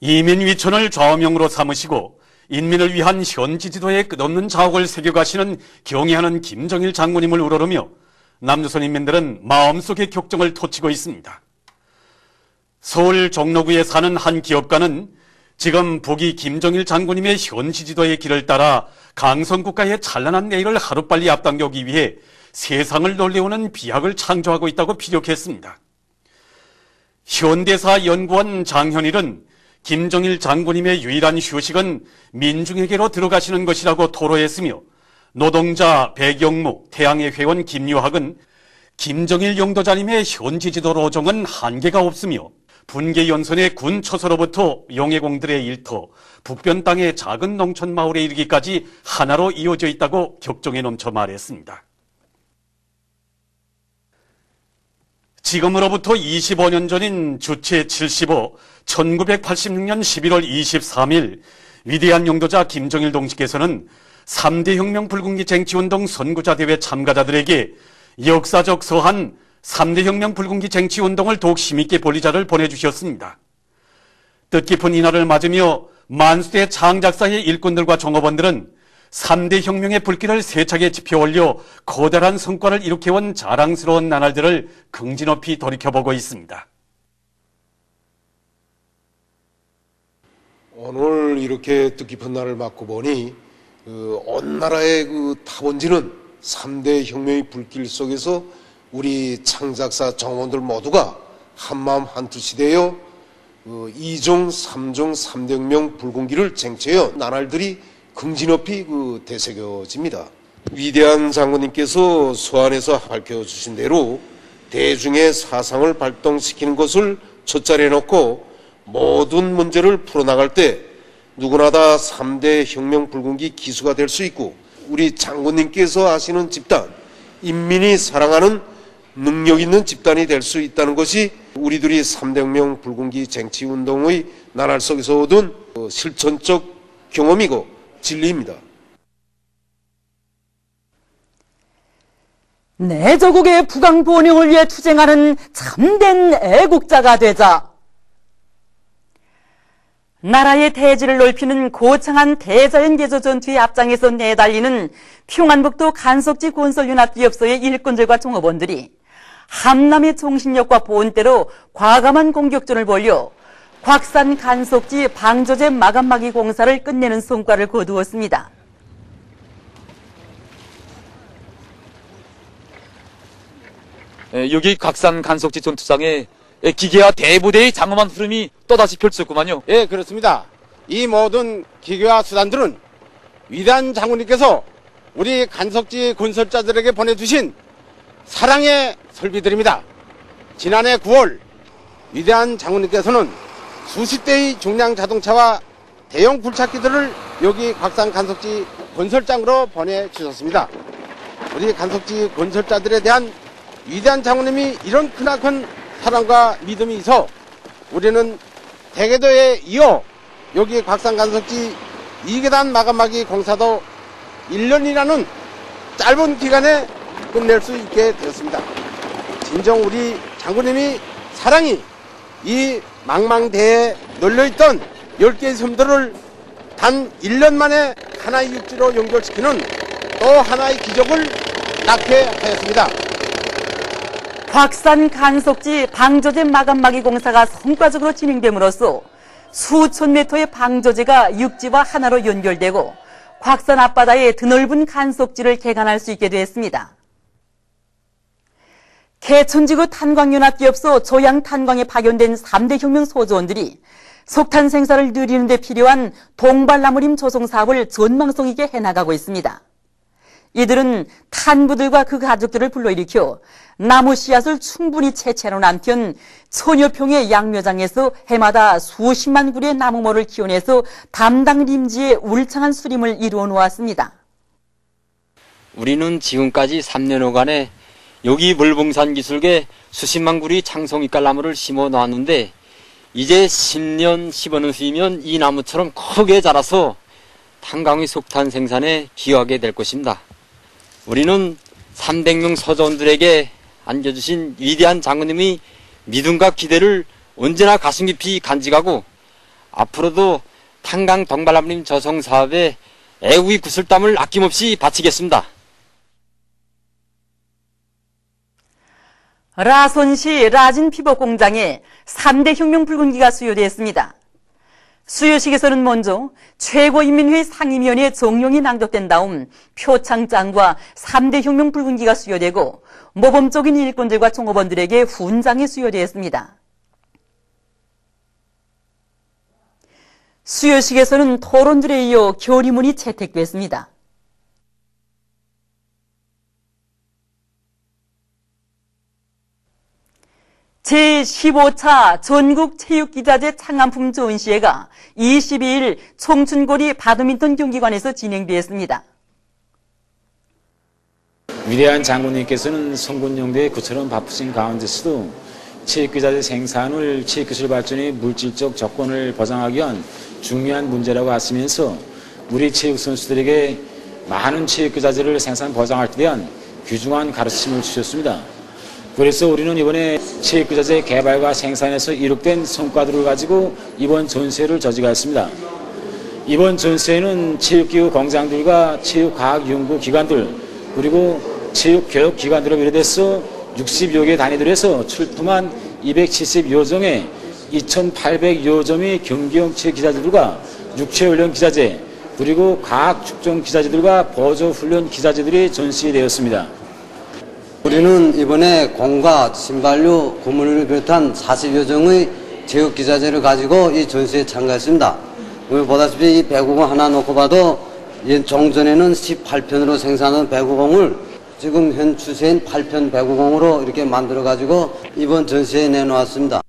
이민위천을 좌우명으로 삼으시고 인민을 위한 현 지지도에 끝없는 자옥을 새겨가시는 경애하는 김정일 장군님을 우러러며 남조선 인민들은 마음속의 격정을 토치고 있습니다. 서울 종로구에 사는 한 기업가는 지금 북이 김정일 장군님의 현 지지도의 길을 따라 강성국가의 찬란한 내일을 하루빨리 앞당기기 위해 세상을 놀래우는 비약을 창조하고 있다고 피력했습니다. 현대사연구원 장현일은 김정일 장군님의 유일한 휴식은 민중에게로 들어가시는 것이라고 토로했으며, 노동자 백영묵, 태양의 회원 김유학은 김정일 영도자님의 현 지지도 로정은 한계가 없으며 분계 연선의 군 처소로부터 용해공들의 일터, 북변 땅의 작은 농촌 마을에 이르기까지 하나로 이어져 있다고 격정에 넘쳐 말했습니다. 지금으로부터 25년 전인 주체 75, 1986년 11월 23일 위대한 영도자 김정일 동지께서는 3대 혁명 불군기 쟁취운동 선구자대회 참가자들에게 역사적 서한 3대 혁명 불군기 쟁취운동을 더욱 힘있게 벌리자를 보내주셨습니다. 뜻깊은 이날을 맞으며 만수대 창작사의 일꾼들과 종업원들은 3대 혁명의 불길을 세차게 지펴올려 거대한 성과를 일으켜온 자랑스러운 나날들을 긍지 높이 돌이켜보고 있습니다. 오늘 이렇게 뜻깊은 날을 맞고 보니 온 나라의 타본지는 3대 혁명의 불길 속에서 우리 창작사 정원들 모두가 한마음 한뜻이 되어 2종, 3종, 3대 혁명 불군기를 쟁취해 나날들이 긍지 높이 되새겨집니다. 위대한 장군님께서 서한에서 밝혀주신 대로 대중의 사상을 발동시키는 것을 첫자리에 놓고 모든 문제를 풀어나갈 때 누구나 다 3대 혁명 불군기 기수가 될 수 있고, 우리 장군님께서 하시는 집단, 인민이 사랑하는 능력 있는 집단이 될 수 있다는 것이 우리들이 3대 혁명 불군기 쟁취운동의 나날 속에서 얻은 실천적 경험이고 진리입니다. 내 조국의 부강 번영을 위해 투쟁하는 참된 애국자가 되자. 나라의 대지를 넓히는 고창한 대자연 개조 전투의 앞장에서 내달리는 평안북도 간석지 건설연합기업소의 일꾼들과 종업원들이 함남의 정신력과 본때로 과감한 공격전을 벌여 곽산 간석지 방조제 마감막이 공사를 끝내는 성과를 거두었습니다. 여기 곽산 간석지 전투장에 기계와 대부대의 장엄한 흐름이 또다시 펼쳤구만요. 예, 그렇습니다. 이 모든 기계와 수단들은 위대한 장군님께서 우리 간석지 건설자들에게 보내주신 사랑의 설비들입니다. 지난해 9월 위대한 장군님께서는 수십 대의 중량 자동차와 대형 굴착기들을 여기 곽산 간석지 건설장으로 보내주셨습니다. 우리 간석지 건설자들에 대한 위대한 장군님이 이런 크나큰 사랑과 믿음이 있어 우리는 대개도에 이어 여기 곽산 간석지 2계단 마감막이 공사도 1년이라는 짧은 기간에 끝낼 수 있게 되었습니다. 진정 우리 장군님이 사랑이 이 망망대해에 널려있던 10개의 섬들을 단 1년 만에 하나의 육지로 연결시키는 또 하나의 기적을 낳게 하였습니다. 곽산 간석지 방조제 마감막이 공사가 성과적으로 진행됨으로써 수천 미터의 방조제가 육지와 하나로 연결되고 곽산 앞바다의 드넓은 간석지를 개간할 수 있게 되었습니다. 개천지구 탄광연합기업소 조양탄광에 파견된 3대 혁명 소조원들이 석탄 생산을 늘리는 데 필요한 동발나무림 조성 사업을 전망성 있게 해나가고 있습니다. 이들은 탄부들과 그 가족들을 불러일으켜 나무 씨앗을 충분히 채취하는 한편 천여평의 양묘장에서 해마다 수십만 그루의 나무모를 키워내서 담당 림지에 울창한 수림을 이루어 놓았습니다. 우리는 지금까지 3년여간에 여기 물봉산 기술계 수십만 그루의 창성이깔 나무를 심어 놓았는데 이제 10년, 15년 후이면 이 나무처럼 크게 자라서 탄광의 석탄 생산에 기여하게 될 것입니다. 우리는 300명 서조원들에게 안겨주신 위대한 장군님의 믿음과 기대를 언제나 가슴 깊이 간직하고 앞으로도 탄강 동발나무림 조성 사업에 애국의 구슬땀을 아낌없이 바치겠습니다. 라손시 라진 피복 공장에 3대 혁명 붉은기가 수여되었습니다. 수여식에서는 먼저 최고인민회의 상임위원회 종용이 낭독된 다음 표창장과 3대 혁명 붉은기가 수여되고 모범적인 일꾼들과 종업원들에게 훈장이 수여되었습니다. 수여식에서는 토론들에 이어 결의문이 채택됐습니다. 제15차 전국체육기자재 창안품 전시회가 22일 청춘고리 바드민턴 경기관에서 진행되었습니다. 위대한 장군님께서는 성군용대에 그처럼 바쁘신 가운데서도 체육기자재 생산을 체육기술 발전의 물질적 조건을 보장하기 위한 중요한 문제라고 하시면서 우리 체육 선수들에게 많은 체육기자재를 생산 보장할 때 대한 귀중한 가르침을 주셨습니다. 그래서 우리는 이번에 체육기자재 개발과 생산에서 이룩된 성과들을 가지고 이번 전시회를 저지하였습니다. 이번 전시회는 체육기구 공장들과 체육과학연구기관들 그리고 체육교육기관들을 비롯해서 60여 개 단위들에서 출품한 270여 종의 2,800여 점의 경기용 체육기자재들과 육체훈련 기자재 그리고 과학축전 기자재들과 보조훈련 기자재들이 전시되었습니다. 우리는 이번에 공과 신발류, 고무를 비롯한 40여 종의 체육기자재를 가지고 이 전시에 참가했습니다. 오늘 보다시피 이 배구공 하나 놓고 봐도 종전에는 18편으로 생산한 배구공을 지금 현 추세인 8편 배구공으로 이렇게 만들어 가지고 이번 전시에 내놓았습니다.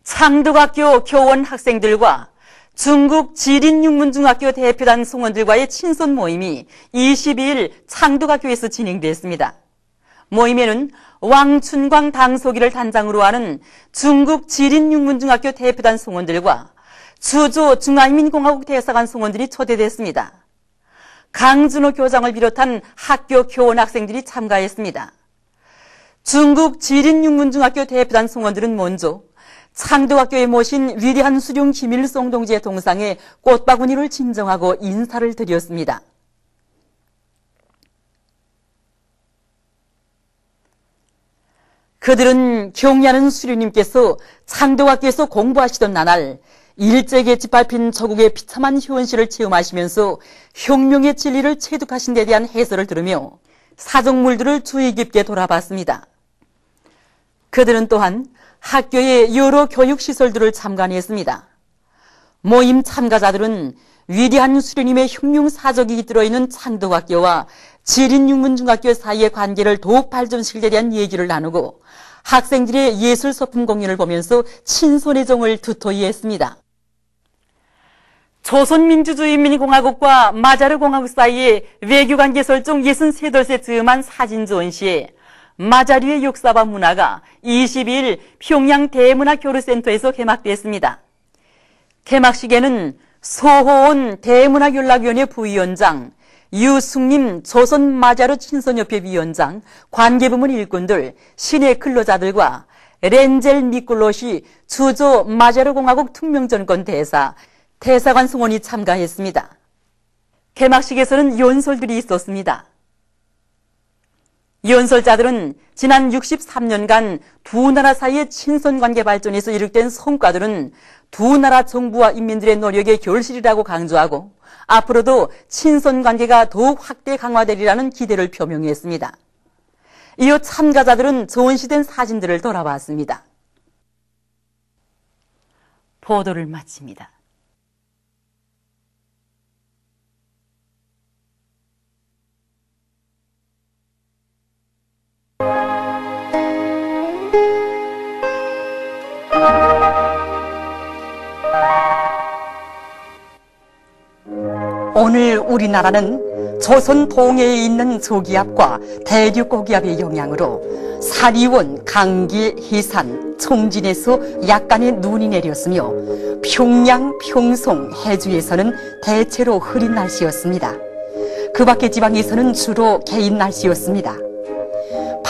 창덕학교 교원 학생들과 중국 지린육문중학교 대표단 성원들과의 친선 모임이 22일 창덕학교에서 진행됐습니다. 모임에는 왕춘광 당소기를 단장으로 하는 중국 지린육문중학교 대표단 성원들과 주조 중화인민공화국 대사관 성원들이 초대됐습니다. 강준호 교장을 비롯한 학교 교원 학생들이 참가했습니다. 중국 지린육문중학교 대표단 성원들은 먼저 창덕학교에 모신 위대한 수령 김일성 동지의 동상에 꽃바구니를 진정하고 인사를 드렸습니다. 그들은 경리하는 수령님께서 창덕학교에서 공부하시던 나날 일제에 짓밟힌 조국의 비참한 현실을 체험하시면서 혁명의 진리를 체득하신 데 대한 해설을 들으며 사정물들을 주의 깊게 돌아봤습니다. 그들은 또한 학교의 여러 교육시설들을 참관했습니다. 모임 참가자들은 위대한 수령님의 혁명사적이 들어있는 창덕학교와 지린육문중학교 사이의 관계를 더욱 발전시킬 데 대한 얘기를 나누고 학생들의 예술소품 공연을 보면서 친손의 정을 두터이 했습니다. 조선민주주의인민공화국과 마자르공화국 사이의 외교관계 설정 63돌째 즈음한 사진 전시회 마자르의 역사와 문화가 22일 평양 대문화교류센터에서 개막됐습니다. 개막식에는 소호원 대문화연락위원회 부위원장, 유승림 조선마자르 친선협회 위원장, 관계부문 일꾼들, 시내 근로자들과 렌젤 미클롯이 주조 마자르공화국 특명전권 대사, 대사관 성원이 참가했습니다. 개막식에서는 연설들이 있었습니다. 연설자들은 지난 63년간 두 나라 사이의 친선관계 발전에서 이룩된 성과들은 두 나라 정부와 인민들의 노력의 결실이라고 강조하고 앞으로도 친선관계가 더욱 확대 강화되리라는 기대를 표명했습니다. 이어 참가자들은 전시된 사진들을 돌아봤습니다. 보도를 마칩니다. 오늘 우리나라는 조선 동해에 있는 저기압과 대륙 고기압의 영향으로 사리원, 강계, 해산, 청진에서 약간의 눈이 내렸으며 평양, 평송, 해주에서는 대체로 흐린 날씨였습니다. 그 밖의 지방에서는 주로 개인 날씨였습니다.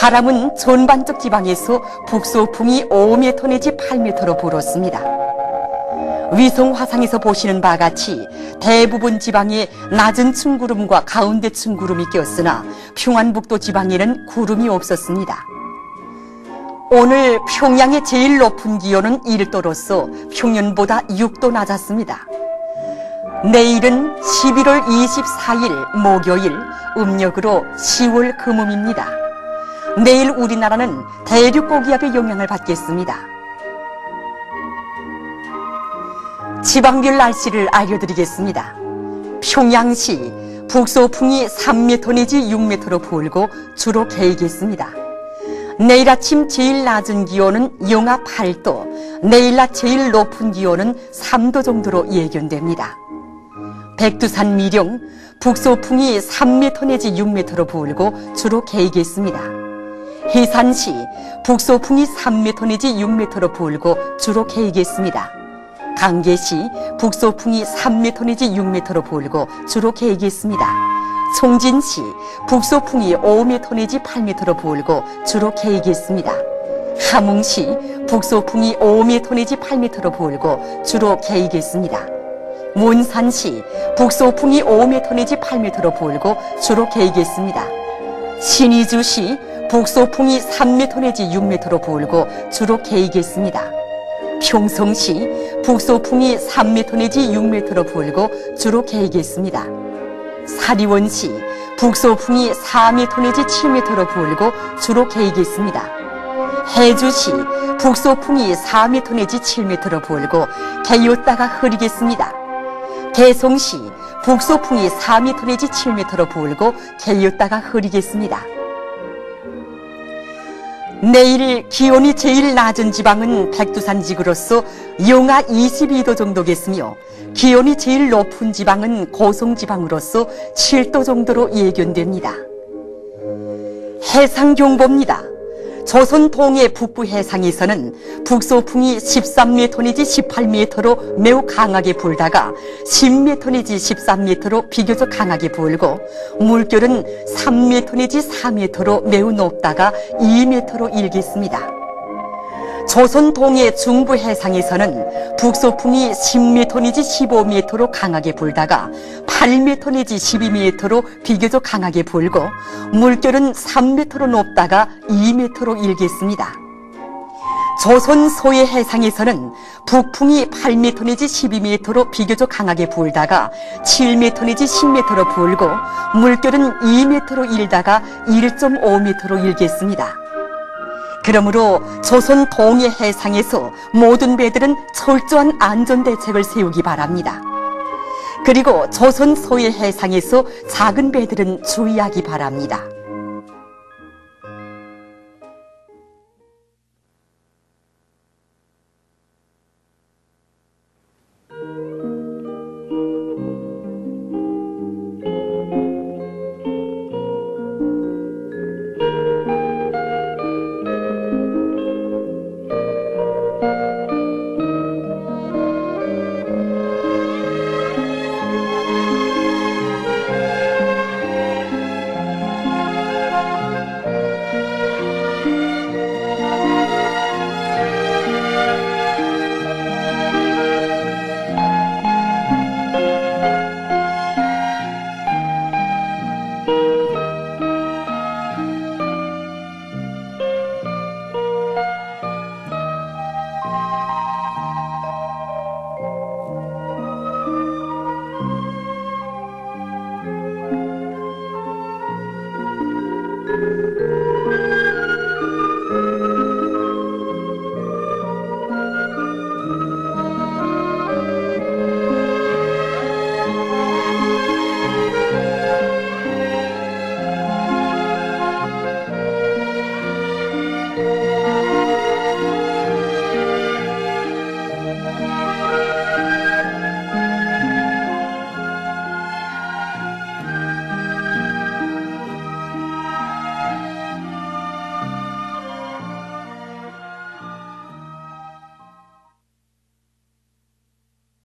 바람은 전반적 지방에서 북서풍이 5m 내지 8m로 불었습니다. 위성 화상에서 보시는 바와 같이 대부분 지방에 낮은층 구름과 가운데층 구름이 꼈으나 평안북도 지방에는 구름이 없었습니다. 오늘 평양의 제일 높은 기온은 1도로서 평년보다 6도 낮았습니다. 내일은 11월 24일 목요일, 음력으로 10월 금음입니다. 내일 우리나라는 대륙 고기압의 영향을 받겠습니다. 지방별 날씨를 알려드리겠습니다. 평양시 북서풍이 3m 내지 6m로 불고 주로 개이겠습니다. 내일 아침 제일 낮은 기온은 영하 8도, 내일 낮 제일 높은 기온은 3도 정도로 예견됩니다. 백두산 미령, 북서풍이 3m 내지 6m로 불고 주로 개이겠습니다. 해산시, 북서풍이 3m 내지 6m로 불고 주로 개이겠습니다. 강계시, 북서풍이 3m 내지 6m로 불고 주로 개이겠습니다. 송진시, 북서풍이 5m 내지 8m로 불고 주로 개이겠습니다. 함흥시, 북서풍이 5m 내지 8m로 불고 주로 개이겠습니다. 문산시, 북서풍이 5m 내지 8m로 불고 주로 개이겠습니다. 신의주시, 북서풍이 3m 내지 6m로 불고 주로 개이겠습니다. 평성시, 북서풍이 3m 내지 6m로 불고 주로 개이겠습니다. 사리원시, 북서풍이 4m 내지 7m로 불고 주로 개이겠습니다. 해주시, 북서풍이 4m 내지 7m로 불고 개였다가 흐리겠습니다. 개성시, 북서풍이 4m 내지 7m로 불고 개였다가 흐리겠습니다. 내일 기온이 제일 낮은 지방은 백두산 지구로서 영하 22도 정도겠으며 기온이 제일 높은 지방은 고성 지방으로서 7도 정도로 예견됩니다. 해상경보입니다. 조선 동해 북부 해상에서는 북서풍이 13m 내지 18m로 매우 강하게 불다가 10m 내지 13m로 비교적 강하게 불고 물결은 3m 내지 4m로 매우 높다가 2m로 일겠습니다. 조선 동해 중부 해상에서는 북서풍이 10m 내지 15m로 강하게 불다가 8m 내지 12m로 비교적 강하게 불고 물결은 3m로 높다가 2m로 일겠습니다. 조선 소해 해상에서는 북풍이 8m 내지 12m로 비교적 강하게 불다가 7m 내지 10m로 불고 물결은 2m로 일다가 1.5m로 일겠습니다. 그러므로 조선 동해 해상에서 모든 배들은 철저한 안전대책을 세우기 바랍니다. 그리고 조선 소해 해상에서 작은 배들은 주의하기 바랍니다.